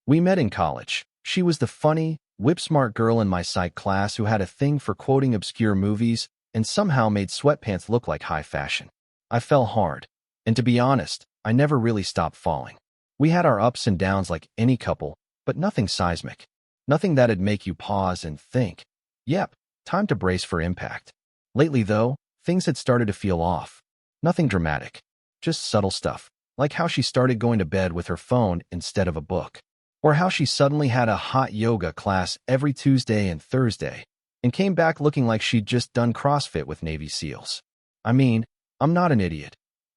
We met in college. She was the funny, whip-smart girl in my psych class who had a thing for quoting obscure movies and somehow made sweatpants look like high fashion. I fell hard. And to be honest, I never really stopped falling. We had our ups and downs like any couple, but nothing seismic. Nothing that'd make you pause and think, yep, time to brace for impact. Lately, though, things had started to feel off. Nothing dramatic. Just subtle stuff, like how she started going to bed with her phone instead of a book. Or how she suddenly had a hot yoga class every Tuesday and Thursday, and came back looking like she'd just done CrossFit with Navy SEALs. I mean, I'm not an idiot.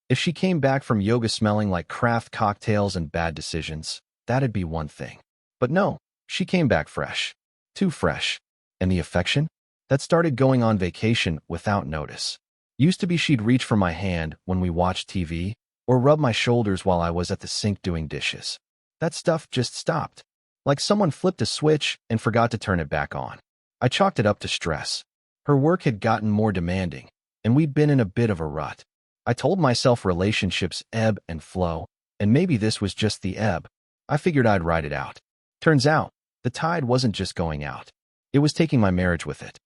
If she came back from yoga smelling like craft cocktails and bad decisions, that'd be one thing. But no, she came back fresh. Too fresh. And the affection? That started going on vacation without notice. Used to be she'd reach for my hand when we watched TV, or rub my shoulders while I was at the sink doing dishes. That stuff just stopped. Like someone flipped a switch and forgot to turn it back on. I chalked it up to stress. Her work had gotten more demanding, and we'd been in a bit of a rut. I told myself relationships ebb and flow, and maybe this was just the ebb. I figured I'd ride it out. Turns out, the tide wasn't just going out. It was taking my marriage with it.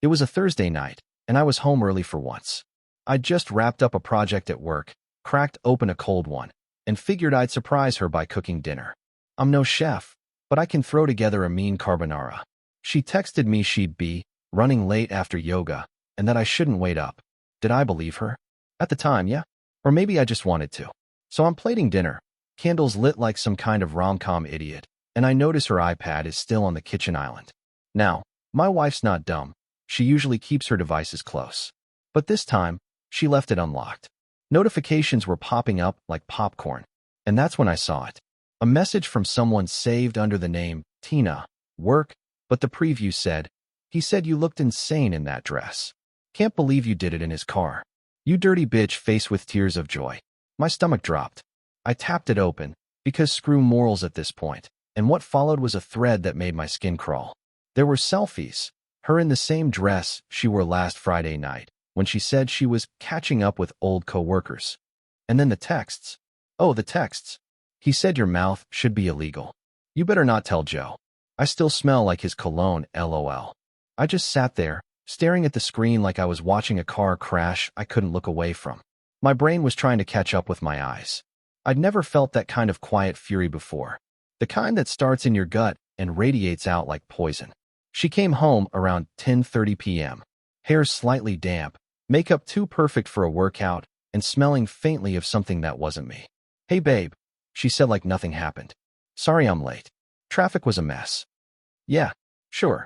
It was a Thursday night, and I was home early for once. I'd just wrapped up a project at work, cracked open a cold one, and figured I'd surprise her by cooking dinner. I'm no chef, but I can throw together a mean carbonara. She texted me she'd be running late after yoga, and that I shouldn't wait up. Did I believe her? At the time, yeah. Or maybe I just wanted to. So I'm plating dinner, candles lit like some kind of rom-com idiot, and I notice her iPad is still on the kitchen island. Now, my wife's not dumb. She usually keeps her devices close. But this time, she left it unlocked. Notifications were popping up like popcorn, and that's when I saw it. A message from someone saved under the name Tina, work, but the preview said, "He said you looked insane in that dress. Can't believe you did it in his car. You dirty bitch," face with tears of joy. My stomach dropped. I tapped it open, because screw morals at this point, and what followed was a thread that made my skin crawl. There were selfies, her in the same dress she wore last Friday night, when she said she was catching up with old co-workers. And then the texts. Oh, the texts. "He said your mouth should be illegal. You better not tell Joe. I still smell like his cologne, LOL. I just sat there, staring at the screen like I was watching a car crash I couldn't look away from. My brain was trying to catch up with my eyes. I'd never felt that kind of quiet fury before. The kind that starts in your gut and radiates out like poison. She came home around 10:30 p.m. Hair slightly damp, makeup too perfect for a workout, and smelling faintly of something that wasn't me. "Hey babe," she said like nothing happened. "Sorry I'm late. Traffic was a mess." "Yeah, sure."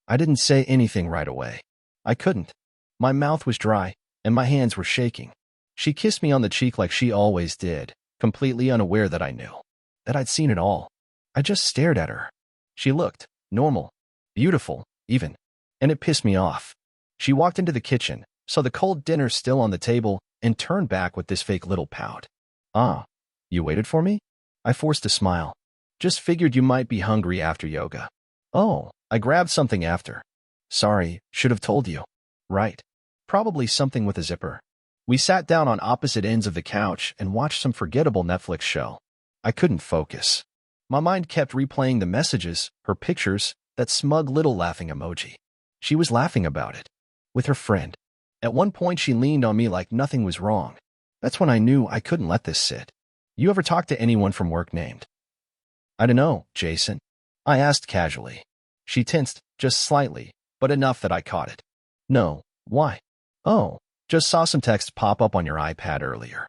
I didn't say anything right away. I couldn't. My mouth was dry, and my hands were shaking. She kissed me on the cheek like she always did, completely unaware that I knew. That I'd seen it all. I just stared at her. She looked normal, beautiful, even. And it pissed me off. She walked into the kitchen, saw the cold dinner still on the table, and turned back with this fake little pout. "Ah, you waited for me?" I forced a smile. "Just figured you might be hungry after yoga." "Oh, I grabbed something after." "Sorry, should have told you." "Right. Probably something with a zipper." We sat down on opposite ends of the couch and watched some forgettable Netflix show. I couldn't focus. My mind kept replaying the messages, her pictures, that smug little laughing emoji. She was laughing about it. With her friend. At one point she leaned on me like nothing was wrong. That's when I knew I couldn't let this sit. "You ever talk to anyone from work named?" "I don't know, Jason." I asked casually. She tensed, just slightly, but enough that I caught it. "No, why?" "Oh, just saw some text pop up on your iPad earlier.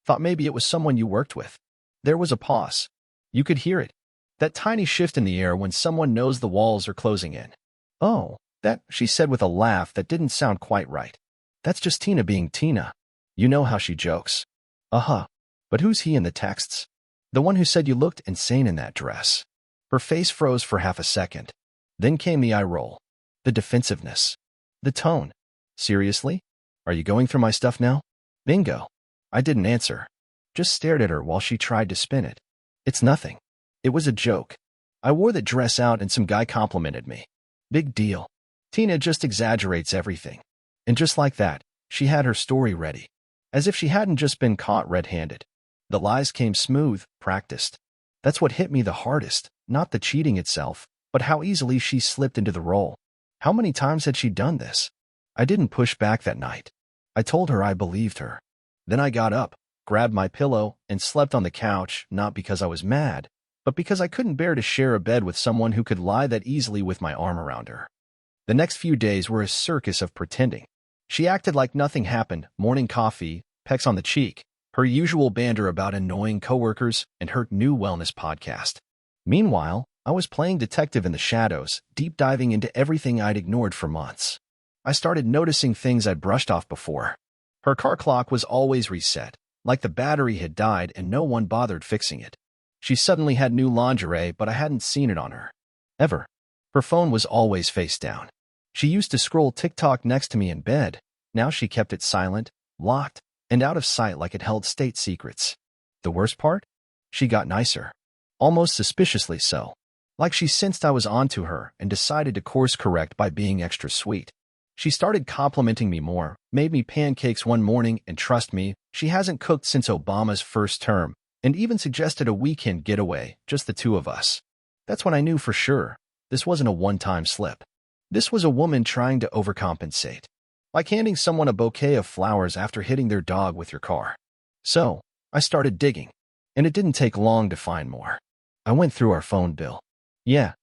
Thought maybe it was someone you worked with." There was a pause. You could hear it. That tiny shift in the air when someone knows the walls are closing in. "Oh, that," she said with a laugh that didn't sound quite right. "That's just Tina being Tina. You know how she jokes." "Uh-huh. But who's he in the texts?" "The one who said you looked insane in that dress." Her face froze for half a second. Then came the eye roll. The defensiveness. The tone. "Seriously? Are you going through my stuff now?" Bingo. I didn't answer. Just stared at her while she tried to spin it. "It's nothing. It was a joke. I wore that dress out and some guy complimented me. Big deal. Tina just exaggerates everything." And just like that, she had her story ready. As if she hadn't just been caught red-handed. The lies came smooth, practiced. That's what hit me the hardest. Not the cheating itself, but how easily she slipped into the role. How many times had she done this? I didn't push back that night. I told her I believed her. Then I got up, grabbed my pillow, and slept on the couch, not because I was mad, but because I couldn't bear to share a bed with someone who could lie that easily with my arm around her. The next few days were a circus of pretending. She acted like nothing happened, morning coffee, pecks on the cheek, her usual banter about annoying coworkers, and her new wellness podcast. Meanwhile, I was playing detective in the shadows, deep diving into everything I'd ignored for months. I started noticing things I'd brushed off before. Her car clock was always reset, like the battery had died and no one bothered fixing it. She suddenly had new lingerie, but I hadn't seen it on her. Ever. Her phone was always face down. She used to scroll TikTok next to me in bed. Now she kept it silent, locked, and out of sight like it held state secrets. The worst part? She got nicer. Almost suspiciously so. Like she sensed I was onto her and decided to course correct by being extra sweet. She started complimenting me more, made me pancakes one morning, and trust me, she hasn't cooked since Obama's first term, and even suggested a weekend getaway, just the two of us. That's when I knew for sure. This wasn't a one-time slip. This was a woman trying to overcompensate. Like handing someone a bouquet of flowers after hitting their dog with your car. So, I started digging. And it didn't take long to find more. I went through our phone bill. Yeah,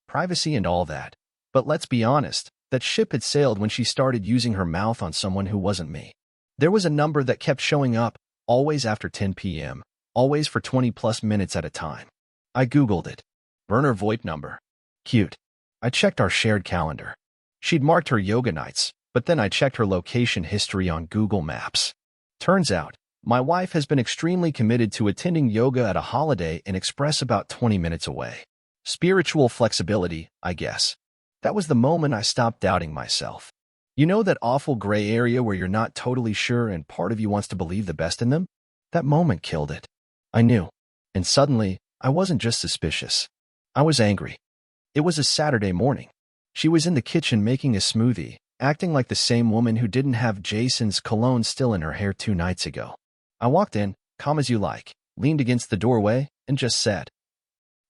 privacy and all that. But let's be honest, that ship had sailed when she started using her mouth on someone who wasn't me. There was a number that kept showing up, always after 10 p.m., always for 20-plus minutes at a time. I Googled it. Burner VoIP number. Cute. I checked our shared calendar. She'd marked her yoga nights, but then I checked her location history on Google Maps. Turns out, my wife has been extremely committed to attending yoga at a Holiday Inn Express about 20 minutes away. Spiritual flexibility, I guess. That was the moment I stopped doubting myself. You know that awful gray area where you're not totally sure and part of you wants to believe the best in them? That moment killed it. I knew. And suddenly, I wasn't just suspicious. I was angry. It was a Saturday morning. She was in the kitchen making a smoothie, acting like the same woman who didn't have Jason's cologne still in her hair 2 nights ago. I walked in, calm as you like, leaned against the doorway, and just said,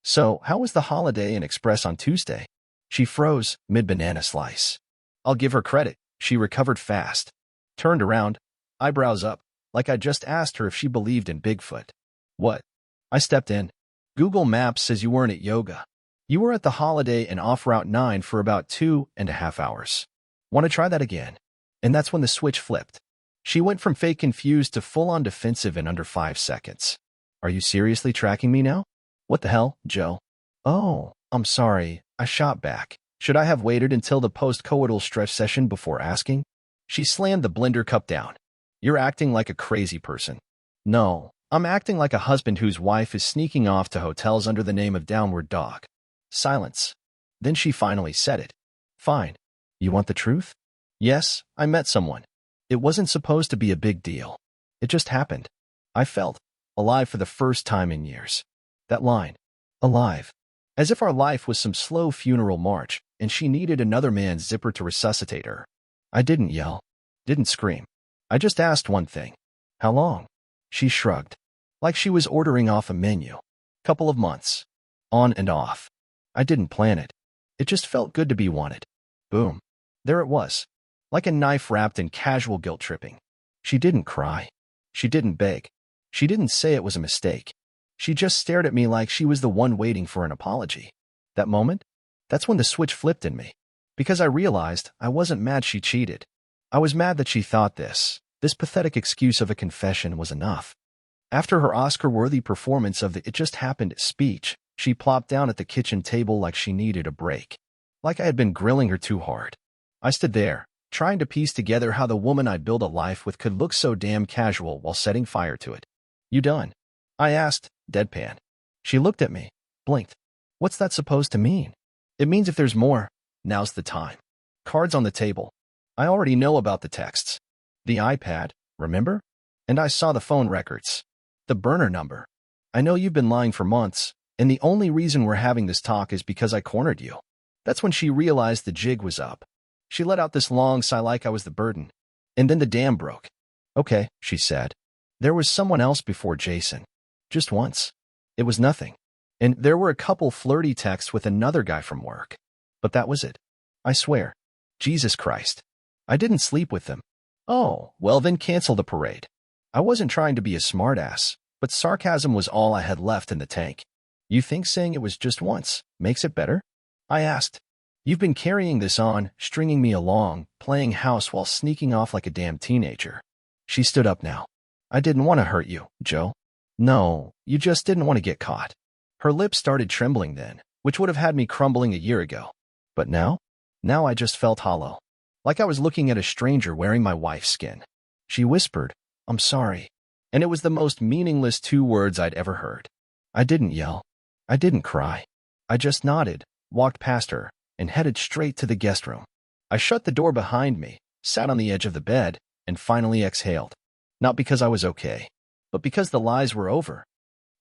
"So, how was the Holiday Inn Express on Tuesday?" She froze, mid-banana slice. I'll give her credit, she recovered fast. Turned around, eyebrows up, like I just asked her if she believed in Bigfoot. What? I stepped in. Google Maps says you weren't at yoga. You were at the Holiday Inn off Route 9 for about 2.5 hours. Want to try that again? And that's when the switch flipped. She went from fake confused to full-on defensive in under 5 seconds. Are you seriously tracking me now? What the hell, Joe? Oh, I'm sorry. I shot back. Should I have waited until the post-coital stretch session before asking? She slammed the blender cup down. You're acting like a crazy person. No, I'm acting like a husband whose wife is sneaking off to hotels under the name of Downward Dog. Silence. Then she finally said it. Fine. You want the truth? Yes, I met someone. It wasn't supposed to be a big deal. It just happened. I felt alive for the first time in years. That line. Alive. As if our life was some slow funeral march, and she needed another man's zipper to resuscitate her. I didn't yell. Didn't scream. I just asked one thing. How long? She shrugged. Like she was ordering off a menu. Couple of months. On and off. I didn't plan it. It just felt good to be wanted. Boom. There it was. Like a knife wrapped in casual guilt tripping. She didn't cry. She didn't beg. She didn't say it was a mistake. She just stared at me like she was the one waiting for an apology. That moment? That's when the switch flipped in me. Because I realized I wasn't mad she cheated. I was mad that she thought this pathetic excuse of a confession was enough. After her Oscar-worthy performance of the "it just happened" speech, she plopped down at the kitchen table like she needed a break. Like I had been grilling her too hard. I stood there, trying to piece together how the woman I'd built a life with could look so damn casual while setting fire to it. You done? I asked, deadpan. She looked at me, blinked. What's that supposed to mean? It means if there's more, now's the time. Cards on the table. I already know about the texts. The iPad, remember? And I saw the phone records. The burner number. I know you've been lying for months, and the only reason we're having this talk is because I cornered you. That's when she realized the jig was up. She let out this long sigh like I was the burden. And then the dam broke. Okay, she said. There was someone else before Jason. Just once. It was nothing. And there were a couple flirty texts with another guy from work. But that was it. I swear. Jesus Christ. I didn't sleep with them. Oh, well then cancel the parade. I wasn't trying to be a smartass, but sarcasm was all I had left in the tank. You think saying it was just once makes it better? I asked. You've been carrying this on, stringing me along, playing house while sneaking off like a damn teenager. She stood up now. I didn't want to hurt you, Joe. No, you just didn't want to get caught. Her lips started trembling then, which would have had me crumbling a year ago. But now? Now I just felt hollow. Like I was looking at a stranger wearing my wife's skin. She whispered, I'm sorry. And it was the most meaningless 2 words I'd ever heard. I didn't yell. I didn't cry. I just nodded, walked past her, and headed straight to the guest room. I shut the door behind me, sat on the edge of the bed, and finally exhaled. Not because I was okay, but because the lies were over.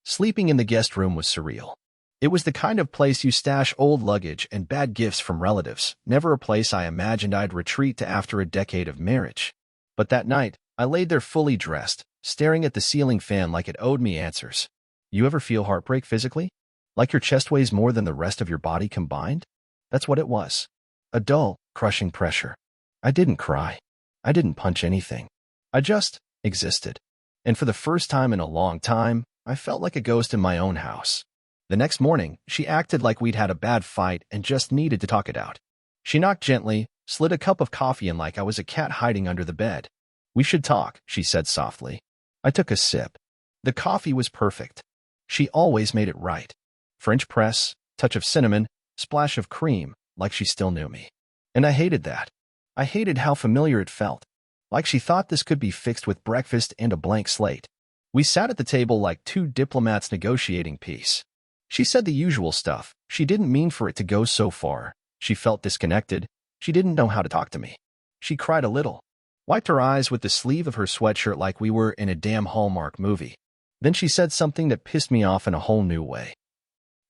Sleeping in the guest room was surreal. It was the kind of place you stash old luggage and bad gifts from relatives, never a place I imagined I'd retreat to after a decade of marriage. But that night, I laid there fully dressed, staring at the ceiling fan like it owed me answers. You ever feel heartbreak physically? Like your chest weighs more than the rest of your body combined? That's what it was. A dull, crushing pressure. I didn't cry. I didn't punch anything. I just existed. And for the first time in a long time, I felt like a ghost in my own house. The next morning, she acted like we'd had a bad fight and just needed to talk it out. She knocked gently, slid a cup of coffee in like I was a cat hiding under the bed. We should talk, she said softly. I took a sip. The coffee was perfect. She always made it right. French press, touch of cinnamon, splash of cream, like she still knew me. And I hated that. I hated how familiar it felt. Like she thought this could be fixed with breakfast and a blank slate. We sat at the table like 2 diplomats negotiating peace. She said the usual stuff. She didn't mean for it to go so far. She felt disconnected. She didn't know how to talk to me. She cried a little. Wiped her eyes with the sleeve of her sweatshirt like we were in a damn Hallmark movie. Then she said something that pissed me off in a whole new way.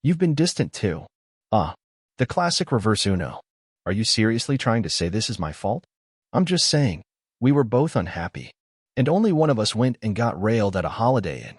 You've been distant too. The classic reverse Uno. Are you seriously trying to say this is my fault? I'm just saying. We were both unhappy. And only one of us went and got railed at a Holiday Inn.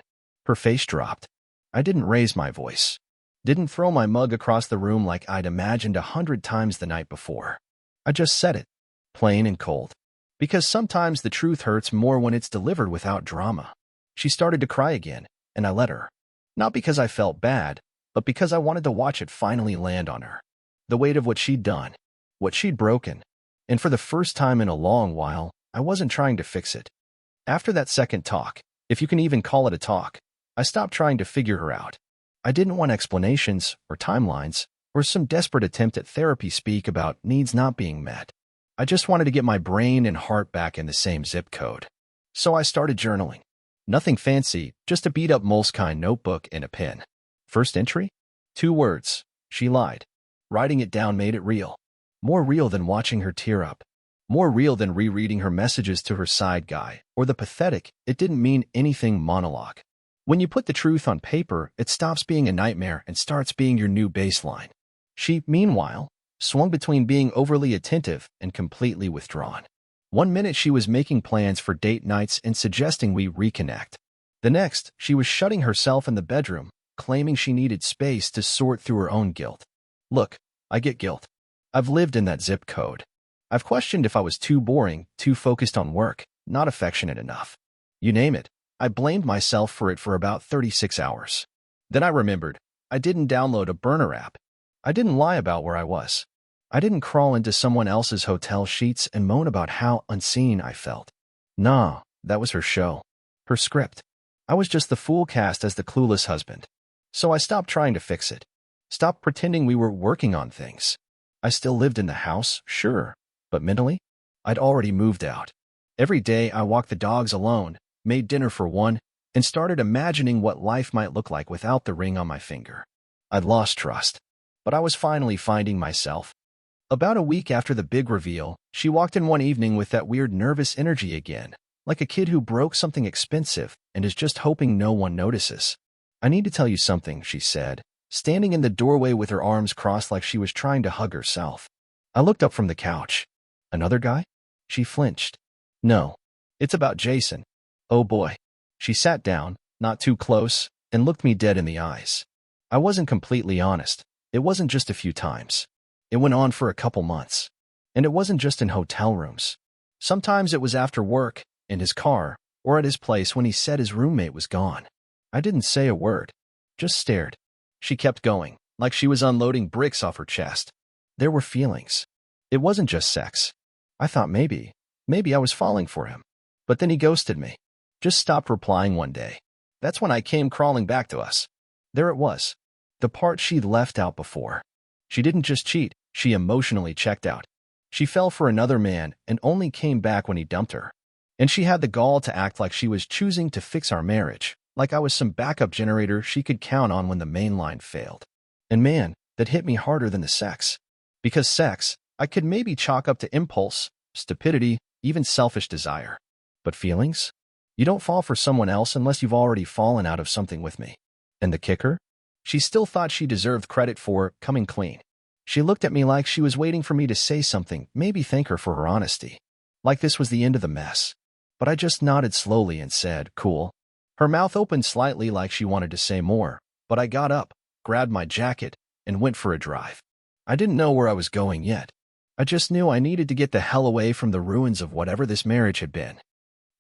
Her face dropped. I didn't raise my voice. Didn't throw my mug across the room like I'd imagined 100 times the night before. I just said it. Plain and cold. Because sometimes the truth hurts more when it's delivered without drama. She started to cry again, and I let her. Not because I felt bad, but because I wanted to watch it finally land on her. The weight of what she'd done. What she'd broken. And for the first time in a long while, I wasn't trying to fix it. After that second talk, if you can even call it a talk, I stopped trying to figure her out. I didn't want explanations or timelines or some desperate attempt at therapy speak about needs not being met. I just wanted to get my brain and heart back in the same zip code. So I started journaling. Nothing fancy, just a beat-up Moleskine notebook and a pen. First entry? 2 words. She lied. Writing it down made it real. More real than watching her tear up. More real than rereading her messages to her side guy, or the pathetic, it didn't mean anything monologue. When you put the truth on paper, it stops being a nightmare and starts being your new baseline. She, meanwhile, swung between being overly attentive and completely withdrawn. One minute she was making plans for date nights and suggesting we reconnect. The next, she was shutting herself in the bedroom, claiming she needed space to sort through her own guilt. Look, I get guilt. I've lived in that zip code. I've questioned if I was too boring, too focused on work, not affectionate enough. You name it. I blamed myself for it for about 36 hours. Then I remembered. I didn't download a burner app. I didn't lie about where I was. I didn't crawl into someone else's hotel sheets and moan about how unseen I felt. Nah, that was her show. Her script. I was just the fool cast as the clueless husband. So I stopped trying to fix it. Stopped pretending we were working on things. I still lived in the house, sure. But mentally, I'd already moved out. Every day I walked the dogs alone, made dinner for one, and started imagining what life might look like without the ring on my finger. I'd lost trust, but I was finally finding myself. About a week after the big reveal, she walked in one evening with that weird nervous energy again, like a kid who broke something expensive and is just hoping no one notices. I need to tell you something, she said, standing in the doorway with her arms crossed like she was trying to hug herself. I looked up from the couch. Another guy? She flinched. No, it's about Jason. Oh boy. She sat down, not too close, and looked me dead in the eyes. I wasn't completely honest. It wasn't just a few times. It went on for a couple months. And it wasn't just in hotel rooms. Sometimes it was after work, in his car, or at his place when he said his roommate was gone. I didn't say a word, just stared. She kept going, like she was unloading bricks off her chest. There were feelings. It wasn't just sex. I thought maybe I was falling for him. But then he ghosted me. Just stopped replying one day. That's when I came crawling back to us. There it was. The part she'd left out before. She didn't just cheat, she emotionally checked out. She fell for another man and only came back when he dumped her. And she had the gall to act like she was choosing to fix our marriage, like I was some backup generator she could count on when the main line failed. And man, that hit me harder than the sex. Because sex, I could maybe chalk up to impulse, stupidity, even selfish desire. But feelings? You don't fall for someone else unless you've already fallen out of something with me. And the kicker? She still thought she deserved credit for coming clean. She looked at me like she was waiting for me to say something, maybe thank her for her honesty. Like this was the end of the mess. But I just nodded slowly and said, cool. Her mouth opened slightly like she wanted to say more, but I got up, grabbed my jacket, and went for a drive. I didn't know where I was going yet. I just knew I needed to get the hell away from the ruins of whatever this marriage had been.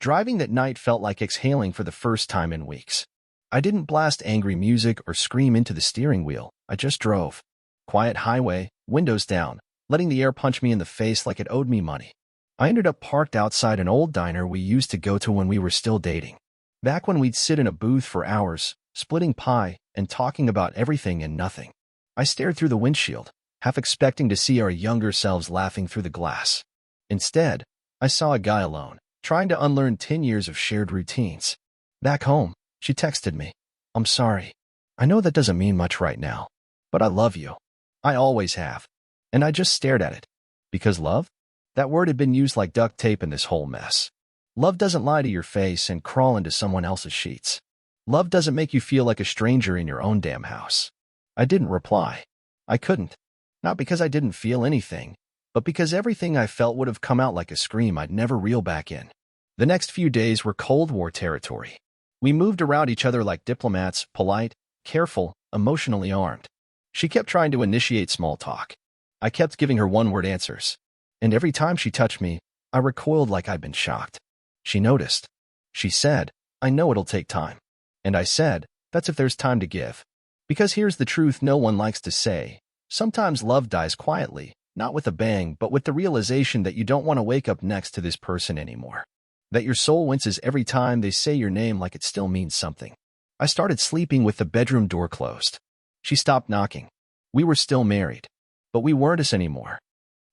Driving that night felt like exhaling for the first time in weeks. I didn't blast angry music or scream into the steering wheel. I just drove. Quiet highway, windows down, letting the air punch me in the face like it owed me money. I ended up parked outside an old diner we used to go to when we were still dating. Back when we'd sit in a booth for hours, splitting pie and talking about everything and nothing. I stared through the windshield, half expecting to see our younger selves laughing through the glass. Instead, I saw a guy alone, trying to unlearn 10 years of shared routines. Back home, she texted me, I'm sorry. I know that doesn't mean much right now, but I love you. I always have. And I just stared at it. Because love? That word had been used like duct tape in this whole mess. Love doesn't lie to your face and crawl into someone else's sheets. Love doesn't make you feel like a stranger in your own damn house. I didn't reply. I couldn't. Not because I didn't feel anything, but because everything I felt would have come out like a scream I'd never reel back in. The next few days were Cold War territory. We moved around each other like diplomats, polite, careful, emotionally armed. She kept trying to initiate small talk. I kept giving her one-word answers. And every time she touched me, I recoiled like I'd been shocked. She noticed. She said, I know it'll take time. And I said, that's if there's time to give. Because here's the truth no one likes to say. Sometimes love dies quietly, not with a bang, but with the realization that you don't want to wake up next to this person anymore. That your soul winces every time they say your name like it still means something. I started sleeping with the bedroom door closed. She stopped knocking. We were still married. But we weren't us anymore.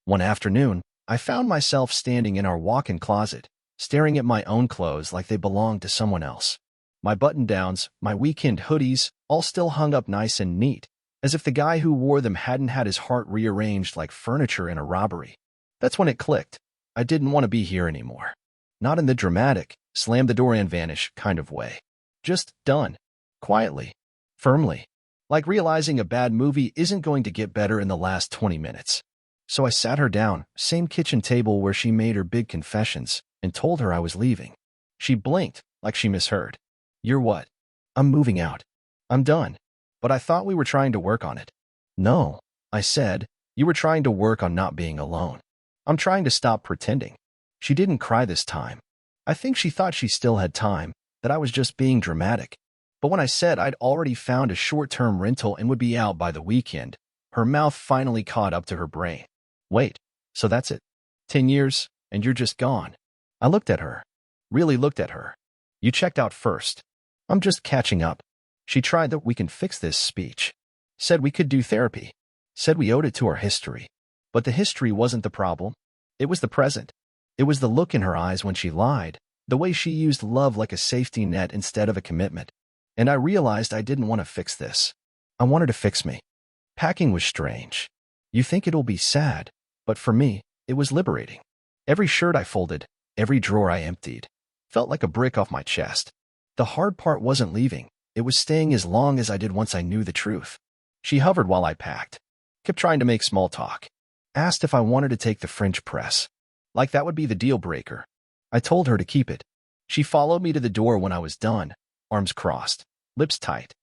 One afternoon, I found myself standing in our walk-in closet, staring at my own clothes like they belonged to someone else. My button-downs, my weekend hoodies, all still hung up nice and neat, as if the guy who wore them hadn't had his heart rearranged like furniture in a robbery. That's when it clicked. I didn't want to be here anymore. Not in the dramatic, slam the door and vanish kind of way. Just done. Quietly. Firmly. Like realizing a bad movie isn't going to get better in the last 20 minutes. So I sat her down, same kitchen table where she made her big confessions, and told her I was leaving. She blinked, like she misheard. You're what? I'm moving out. I'm done. But I thought we were trying to work on it. No, I said, you were trying to work on not being alone. I'm trying to stop pretending. She didn't cry this time. I think she thought she still had time, that I was just being dramatic. But when I said I'd already found a short-term rental and would be out by the weekend, her mouth finally caught up to her brain. Wait, so that's it? 10 years, and you're just gone. I looked at her. Really looked at her. You checked out first. I'm just catching up. She tried that we can fix this speech. Said we could do therapy. Said we owed it to our history. But the history wasn't the problem. It was the present. It was the look in her eyes when she lied, the way she used love like a safety net instead of a commitment. And I realized I didn't want to fix this. I wanted to fix me. Packing was strange. You think it'll be sad, but for me, it was liberating. Every shirt I folded, every drawer I emptied, felt like a brick off my chest. The hard part wasn't leaving. It was staying as long as I did once I knew the truth. She hovered while I packed. Kept trying to make small talk. Asked if I wanted to take the French press. Like that would be the deal breaker. I told her to keep it. She followed me to the door when I was done, arms crossed, lips tight.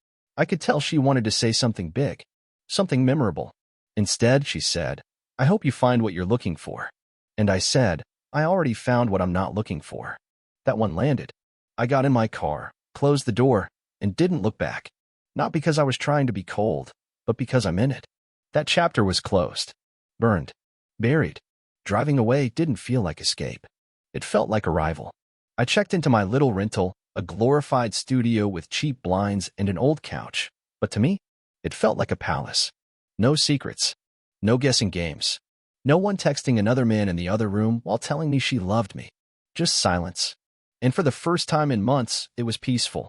I could tell she wanted to say something big, something memorable. Instead, she said, "I hope you find what you're looking for." And I said, "I already found what I'm not looking for." That one landed. I got in my car, closed the door, and didn't look back. Not because I was trying to be cold, but because I'm in it. That chapter was closed. Burned. Buried. Driving away didn't feel like escape. It felt like arrival. I checked into my little rental, a glorified studio with cheap blinds and an old couch. But to me, it felt like a palace. No secrets. No guessing games. No one texting another man in the other room while telling me she loved me. Just silence. And for the first time in months, it was peaceful.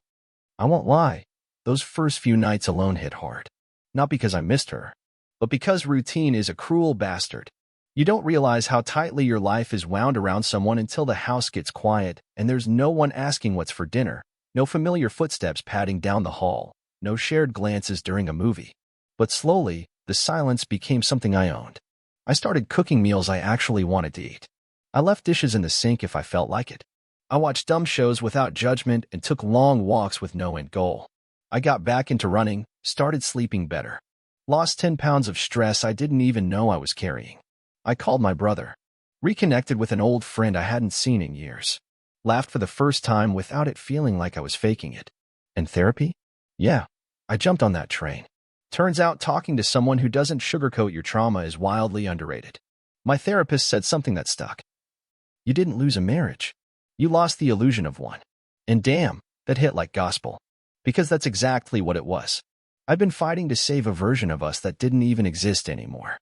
I won't lie. Those first few nights alone hit hard. Not because I missed her, but because routine is a cruel bastard. You don't realize how tightly your life is wound around someone until the house gets quiet and there's no one asking what's for dinner, no familiar footsteps padding down the hall, no shared glances during a movie. But slowly, the silence became something I owned. I started cooking meals I actually wanted to eat. I left dishes in the sink if I felt like it. I watched dumb shows without judgment and took long walks with no end goal. I got back into running, started sleeping better. Lost 10 pounds of stress I didn't even know I was carrying. I called my brother. Reconnected with an old friend I hadn't seen in years. Laughed for the first time without it feeling like I was faking it. And therapy? Yeah, I jumped on that train. Turns out talking to someone who doesn't sugarcoat your trauma is wildly underrated. My therapist said something that stuck. You didn't lose a marriage. You lost the illusion of one. And damn, that hit like gospel. Because that's exactly what it was. I'd been fighting to save a version of us that didn't even exist anymore.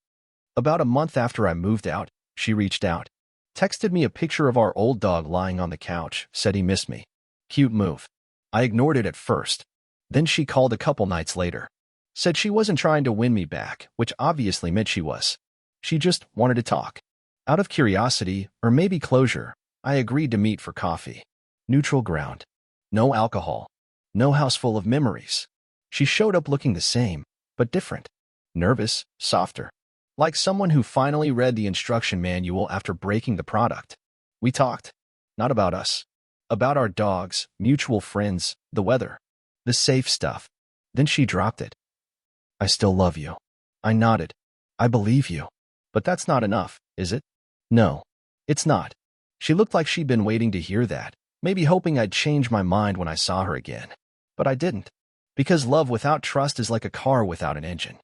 About a month after I moved out, she reached out. Texted me a picture of our old dog lying on the couch, said he missed me. Cute move. I ignored it at first. Then she called a couple nights later. Said she wasn't trying to win me back, which obviously meant she was. She just wanted to talk. Out of curiosity, or maybe closure, I agreed to meet for coffee. Neutral ground. No alcohol. No house full of memories. She showed up looking the same, but different. Nervous, softer. Like someone who finally read the instruction manual after breaking the product. We talked. Not about us. About our dogs, mutual friends, the weather. The safe stuff. Then she dropped it. I still love you. I nodded. I believe you. But that's not enough, is it? No, it's not. She looked like she'd been waiting to hear that, maybe hoping I'd change my mind when I saw her again. But I didn't. Because love without trust is like a car without an engine.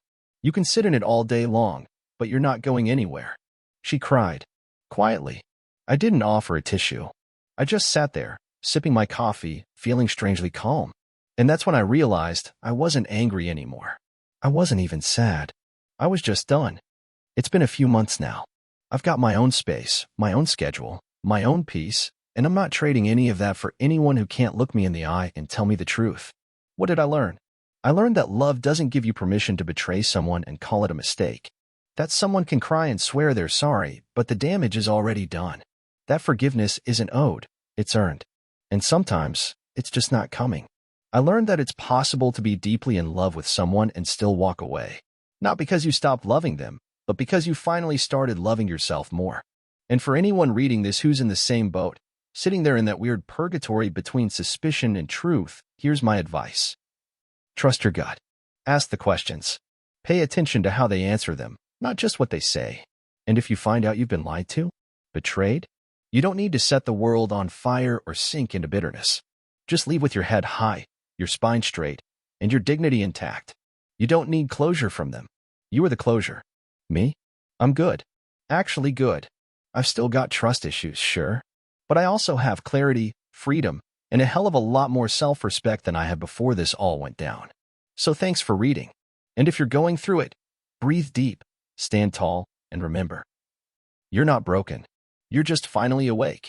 You can sit in it all day long, but you're not going anywhere. She cried. Quietly. I didn't offer a tissue. I just sat there, sipping my coffee, feeling strangely calm. And that's when I realized I wasn't angry anymore. I wasn't even sad. I was just done. It's been a few months now. I've got my own space, my own schedule, my own peace, and I'm not trading any of that for anyone who can't look me in the eye and tell me the truth. What did I learn? I learned that love doesn't give you permission to betray someone and call it a mistake. That someone can cry and swear they're sorry, but the damage is already done. That forgiveness isn't owed, it's earned. And sometimes, it's just not coming. I learned that it's possible to be deeply in love with someone and still walk away. Not because you stopped loving them, but because you finally started loving yourself more. And for anyone reading this who's in the same boat, sitting there in that weird purgatory between suspicion and truth, here's my advice. Trust your gut. Ask the questions. Pay attention to how they answer them, not just what they say. And if you find out you've been lied to, betrayed, you don't need to set the world on fire or sink into bitterness. Just leave with your head high, your spine straight, and your dignity intact. You don't need closure from them. You are the closure. Me? I'm good. Actually good. I've still got trust issues, sure. But I also have clarity, freedom, and a hell of a lot more self-respect than I had before this all went down. So thanks for reading. And if you're going through it, breathe deep, stand tall, and remember, you're not broken. You're just finally awake.